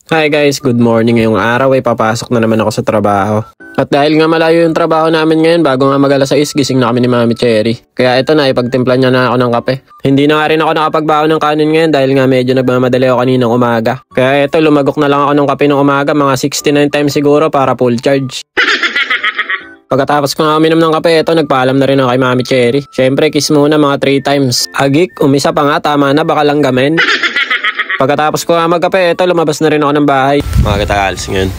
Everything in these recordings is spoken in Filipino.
Hi guys, good morning. Ngayong araw ay papasok na naman ako sa trabaho. At dahil nga malayo yung trabaho namin ngayon, bago nga mag-alas 6, gising na kami ni Mami Cherry. Kaya ito na, ipagtimpla niya na ako ng kape. Hindi na nga rin ako nakapagbaon ng kanin ngayon dahil nga medyo nagmamadali ako kaninang umaga. Kaya ito, lumagok na lang ako ng kape ng umaga, mga 69 times siguro para full charge. Pagkatapos ko nga uminom ng kape, ito, nagpaalam na rin ako kay Mami Cherry. Syempre, kiss muna mga 3 times. Agik, umisa pa nga, tama na, baka lang gamen. Pagkatapos ko nga magkape, ito, lumabas na rin ako ng bahay. Mga katakalis ngayon.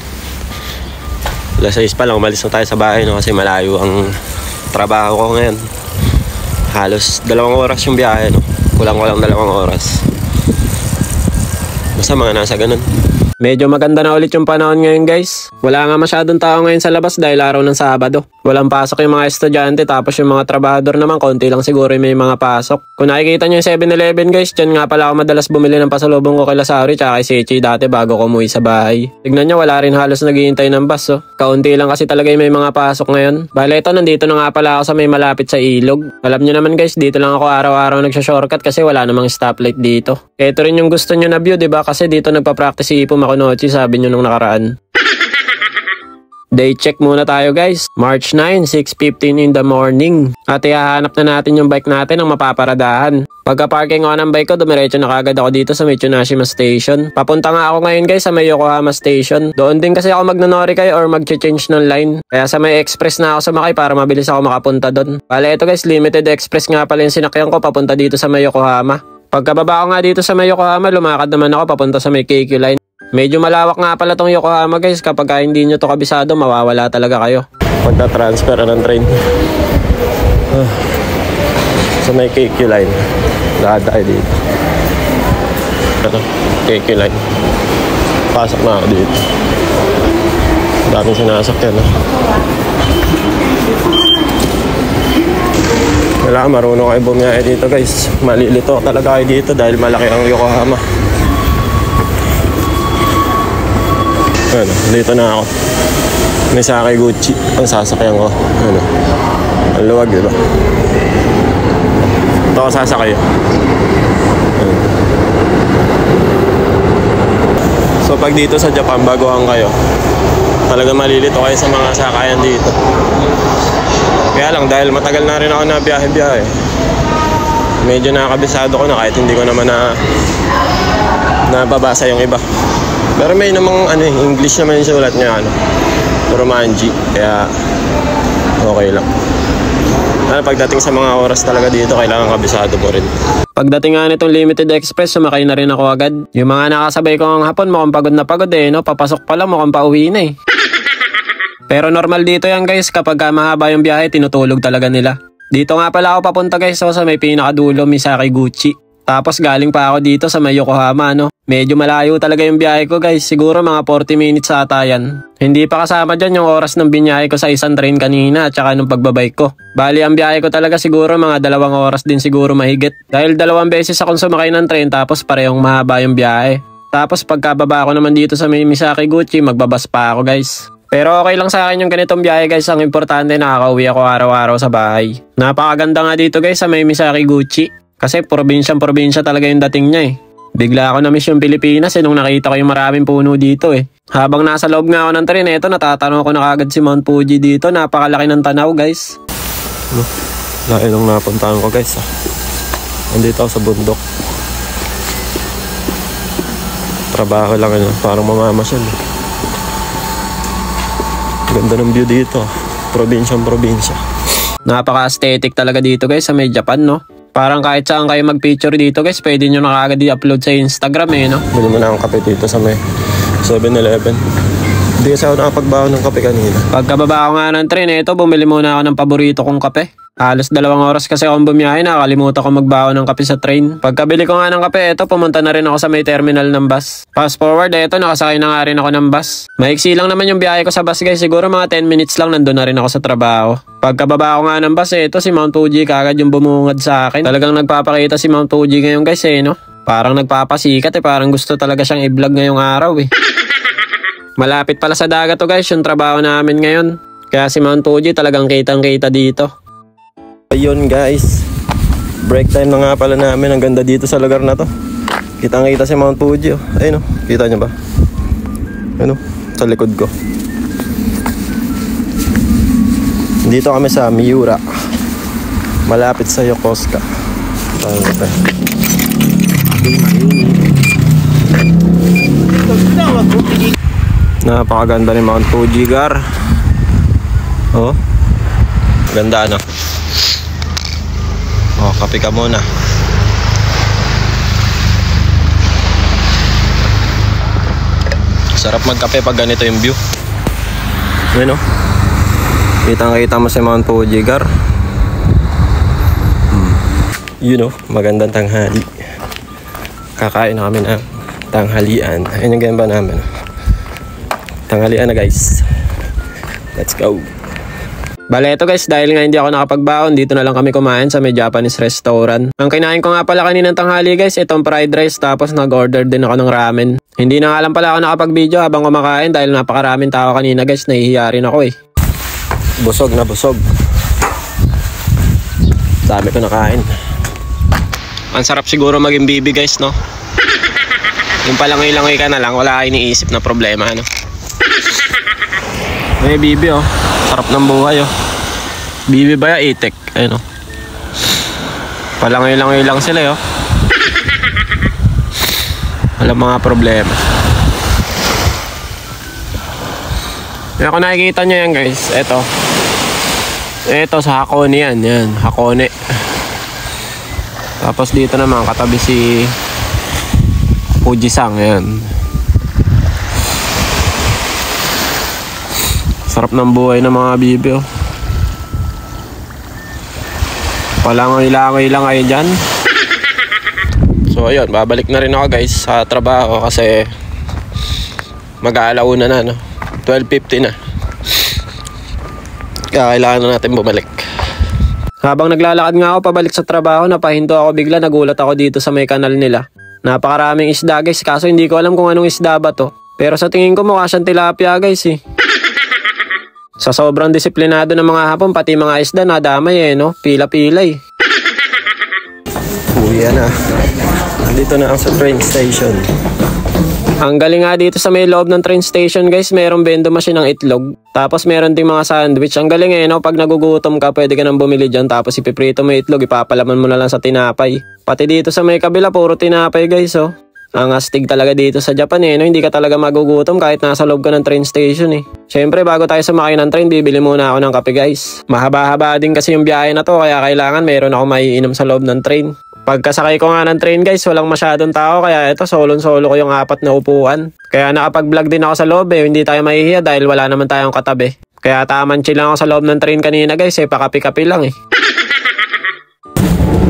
Alas 6 pa lang, umalis na tayo sa bahay no, kasi malayo ang trabaho ko ngayon. Halos 2 oras yung biyahe no. Kulang-kulang 2 oras. Basta mga nasa ganun. Medyo maganda na ulit yung panahon ngayon guys. Wala nga masyadong tao ngayon sa labas dahil araw ng Sabado. Walang pasok yung mga estudyante, tapos yung mga trabahador naman konti lang siguro may mga pasok. Kung nakikita nyo yung 7-Eleven guys, dyan nga pala ako madalas bumili ng pasalubong ko kay Lasauri tsaka kay Sechi dati bago ko umuwi sa bahay. Tignan nyo, wala rin halos naghihintay ng bus oh. Kaunti lang kasi talaga yung may mga pasok ngayon. Bale ito, nandito na nga pala ako sa may malapit sa ilog. Alam nyo naman guys, dito lang ako araw-araw nagsha-shortcut kasi wala namang stoplight dito. Ito rin yung gusto nyo na view, diba? Kasi dito nagpa-practice si Ipo Makunochi, sabi nyo nung nakaraan. Day check muna tayo guys. March 9, 6:15 in the morning. At ihahanap na natin yung bike natin ng mapaparadahan. Pagka-parking ako ng bike ko, dumiretso na kagad ako dito sa Mitsunashima Station. Papunta nga ako ngayon guys sa may Yokohama Station. Doon din kasi ako mag-Norikay or mag-change ng line. Kaya sa may express na ako sumakay para mabilis ako makapunta doon. Bale ito guys, limited express nga pala yung sinakyan ko papunta dito sa may Yokohama. Pagkababa ko nga dito sa may Yokohama, lumakad naman ako papunta sa may KQ line. Medyo malawak nga pala tong Yokohama guys, kapag hindi nyo to kabisado, mawawala talaga kayo. Pagka-transfer ng train. So may KQ line. Lahat tayo dito. KQ line. Pasok na ako dito. Daming sinasakyan. Wala, marunong kayo bumiyahe dito guys. Malilito talaga kayo dito dahil malaki ang Yokohama. Ano, dito na ako. May Sakae Gucci ang sasakyan ko. Ano, ang luwag diba? Ito ako sasakay. Ano. So pag dito sa Japan, baguhan kayo, talaga malilito kayo sa mga sakayan dito. Kaya lang, dahil matagal na rin ako na biyahe-biyahe, medyo nakakabisado ko na kahit hindi ko naman nababasa yung iba. Pero may namang English naman yung sulat niya, Romanji, kaya okay lang. Pagdating sa mga oras talaga dito, kailangan kabisado mo rin. Pagdating nga nitong limited express, sumakay na rin ako agad. Yung mga nakasabay ko ng hapon, mukhang pagod na pagod no? Papasok pa lang, mukhang pauwi na Pero normal dito yan guys, kapag mahaba yung biyahe, tinutulog talaga nila. Dito nga pala ako papunta guys, sa may pinakadulo, Misaki Gucci. Tapos galing pa ako dito sa may Yokohama, Medyo malayo talaga yung biyahe ko guys, siguro mga 40 minutes ata yan. Hindi pa kasama dyan yung oras ng binyahe ko sa isang train kanina at saka nung pagbabike ko. Bali ang biyahe ko talaga siguro mga 2 oras din siguro mahigit. Dahil 2 beses akong sumakay ng train tapos parehong mahaba yung biyahe. Tapos pagkababa ko naman dito sa may Misaki Gucci, magbabas pa ako guys. Pero okay lang sa akin yung ganitong biyahe guys, ang importante nakakauwi ako araw-araw sa bahay. Napakaganda nga dito guys sa may Misaki Gucci. Kasi probinsyang-probinsya talaga yung dating niya Bigla ako na-miss yung Pilipinas nung nakita ko yung maraming puno dito Habang nasa loob nga ako ng tren, natatanaw ko na kagad si Mount Fuji dito. Napakalaki ng tanaw guys. Lain nung napuntahan ko guys Andito ako sa bundok. Trabaho lang parang mamamasyal Ganda ng view dito. Probinsyang-probinsya. Napaka-aesthetic talaga dito guys sa may Japan Parang kahit saan kayo mag-picture dito guys, pwede nyo na kagad i-upload sa Instagram Bili mo na akong kape dito sa may 7-Eleven. Hindi kasi ako nakapagbaho ng kape kanina. Pagkababa ko nga ng train, bumili muna ako ng paborito kong kape. Halos 2 oras kasi akong bumiyahe, nakalimutan ko magbaho ng kape sa train. Pagkabili ko nga ng kape, pumunta na rin ako sa may terminal ng bus. Fast forward, nakasakay na nga rin ako ng bus. Maiksi lang naman yung biyahe ko sa bus guys, siguro mga 10 minutes lang nandun na rin ako sa trabaho. Pagkababa ko nga ng bus, si Mount Fuji kagad yung bumungad sa akin. Talagang nagpapakita si Mount Fuji ngayon guys Parang nagpapasikat parang gusto talaga siyang i-vlog ngayong araw Malapit pala sa dagat guys, yung trabaho namin ngayon. Kaya si Mount Fuji talagang kitang-kita dito. Ayun guys, break time na nga pala namin. Ang ganda dito sa lugar na to. Kitang-kita si Mount Fuji Ayun kita nyo ba? Ano? Sa likod ko. Dito kami sa Miura. Malapit sa Yokosuka. Napakaganda ni Mount Fuji, Gar. Oh. Ganda, no? Oh, kape ka muna. Sarap magkape pag ganito yung view. Ayun, oh. Kitang-kita mo si Mount Fuji, Gar. You know, magandang tanghali. Kakain na kami ng tanghalian. Ayun yung gamba namin. Tanghalian na, guys. Let's go. Bale, ito guys, dahil nga hindi ako nakapagbaon, dito na lang kami kumain sa may Japanese restaurant. Ang kinain ko nga pala kaninang tanghali guys, itong fried rice, tapos nag-order din ako ng ramen. Hindi na nga lang pala ako nakapag-video habang kumakain dahil napakaraming tao kanina guys, nahihiya rin ako eh. Busog na busog. Sabi ko nakain. Ang sarap siguro maging bibi guys, no? Yung palangoy-langoy ka na lang, wala ka iniisip na problema, no? May bibi, oh. Sarap ng buhay, oh. Bibi ba ya? Itek. Ayun, oh. Palangoy-langoy lang sila, oh. Walang mga problema. Kaya kung nakikita nyo yan, guys. Ito sa Hakone yan. Yan, Hakone. Tapos dito naman, katabi si Fujisang. Yan. Sarap ng buhay ng mga bibi, oh. Palangoy-langoy lang kayo dyan. So ayun, babalik na rin ako guys sa trabaho kasi mag-aalauna na, no? 12:50 na. Kaya kailangan na natin bumalik. Habang naglalakad nga ako pabalik sa trabaho, napahinto ako bigla, nagulat ako dito sa may kanal nila. Napakaraming isda guys, kaso hindi ko alam kung anong isda ba to. Pero sa tingin ko mukha siyang tilapia guys eh. Sa sobrang disiplinado ng mga hapon, pati mga isda nadamay eh, no? Pila-pila eh. Uwi na. Nandito na ako sa train station. Ang galing nga dito sa may loob ng train station guys, mayroong bendo machine ng itlog. Tapos meron ding mga sandwich. Ang galing eh, no? Pag nagugutom ka, pwede ka nang bumili dyan. Tapos ipiprito mo itlog, ipapalaman mo na lang sa tinapay. Pati dito sa may kabila, puro tinapay guys, oh. Ang astig talaga dito sa Japan eh, no? Hindi ka talaga magugutom kahit nasa loob ka ng train station eh. Siyempre bago tayo sumakay ng train, bibili muna ako ng kape guys. Mahaba-haba din kasi yung biyahe na to, kaya kailangan mayroon ako maiinom sa loob ng train. Pagkasakay ko nga ng train guys, walang masyadong tao, kaya ito solon-solo ko yung 4 na upuan. Kaya nakapag-vlog din ako sa loob eh, hindi tayo mahihiya dahil wala naman tayong katabi. Kaya taman chill lang ako sa loob ng train kanina guys eh, pakapi-kapi lang eh.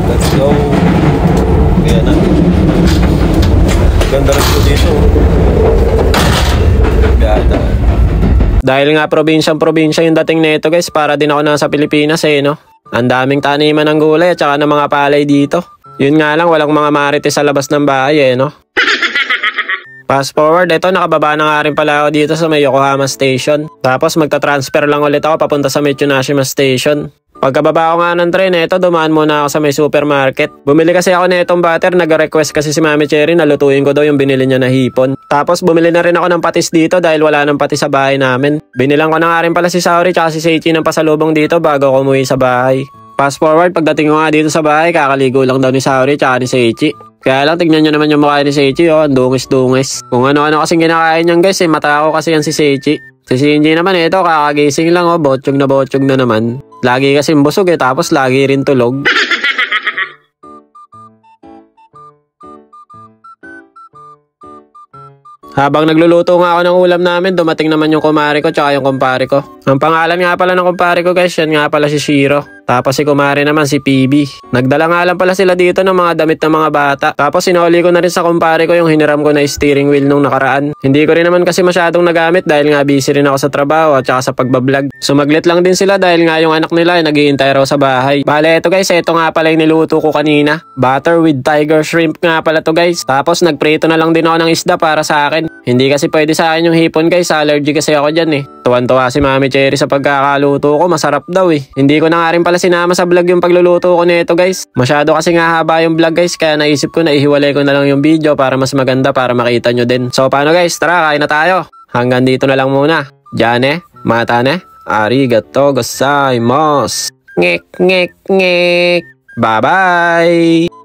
Let's go. Kaya na. Ganda rin po dito. Ganda. Dahil nga probinsyang-probinsya yung dating nito guys, para din ako nasa Pilipinas eh, no? Ang daming taniman ng gulay at saka ng mga palay dito. Yun nga lang, walang mga marites sa labas ng bahay eh, no? Fast forward, ito nakababa na nga rin pala ako dito sa may Yokohama Station. Tapos magta-transfer lang ulit ako papunta sa Mitsunashima Station. Pagkababa ko nga ng train, ito dumaan muna ako sa may supermarket. Bumili kasi ako na itong butter, nag-request kasi si Mami Cherry na lutuin ko daw yung binili niya na hipon. Tapos bumili na rin ako ng patis dito dahil wala nang patis sa bahay namin. Binilang ko na nga rin pala si Saori tsaka si Seichi ng pasalubong dito bago ako umuwi sa bahay. Fast forward, pagdating ko nga dito sa bahay, kakaligo lang daw ni Saori tsaka ni Seichi. Kaya lang, tignan nyo naman yung mukha ni Seichi, oh, ang dungis-dungis. Kung ano-ano kasing kinakain niyan guys, eh, mata ko kasi yan si Seichi. Si Shinji naman ito, kakagising lang, oh, botsyog na naman. Lagi kasing busog eh, tapos lagi rin tulog. Habang nagluluto nga ako ng ulam namin, dumating naman yung kumare ko tsaka yung kumpare ko. Ang pangalan nga pala ng kumpare ko guys, yan nga pala si Shiro. Tapos si kumare naman si PB. Nagdala nga lang pala sila dito ng mga damit ng mga bata. Tapos sinuli ko na rin sa kumpare ko yung hiniram ko na steering wheel nung nakaraan. Hindi ko rin naman kasi masyadong nagamit dahil nga busy rin ako sa trabaho at saka sa pagbablog. Sumaglit lang din sila dahil nga yung anak nila ay naghihintay raw sa bahay. Bale eto guys, eto nga pala yung niluto ko kanina. Butter with tiger shrimp nga pala to guys. Tapos nagprito na lang din ako ng isda para sa akin. Hindi kasi pwede sa akin yung hipon guys, allergy kasi ako dyan eh. Tuwan-tuwa si Mami Cherry sa pagkakaluto ko, masarap daw eh. Hindi ko na nga rin pala sinama sa vlog yung pagluluto ko nito guys. Masyado kasi nga haba yung vlog guys, kaya naisip ko na ihiwalay ko na lang yung video para mas maganda para makita nyo din. So paano guys, tara kain na tayo. hanggang dito na lang muna. Jane, matane, arigato gozaimasu. Ngek, ngek, ngek. Bye-bye!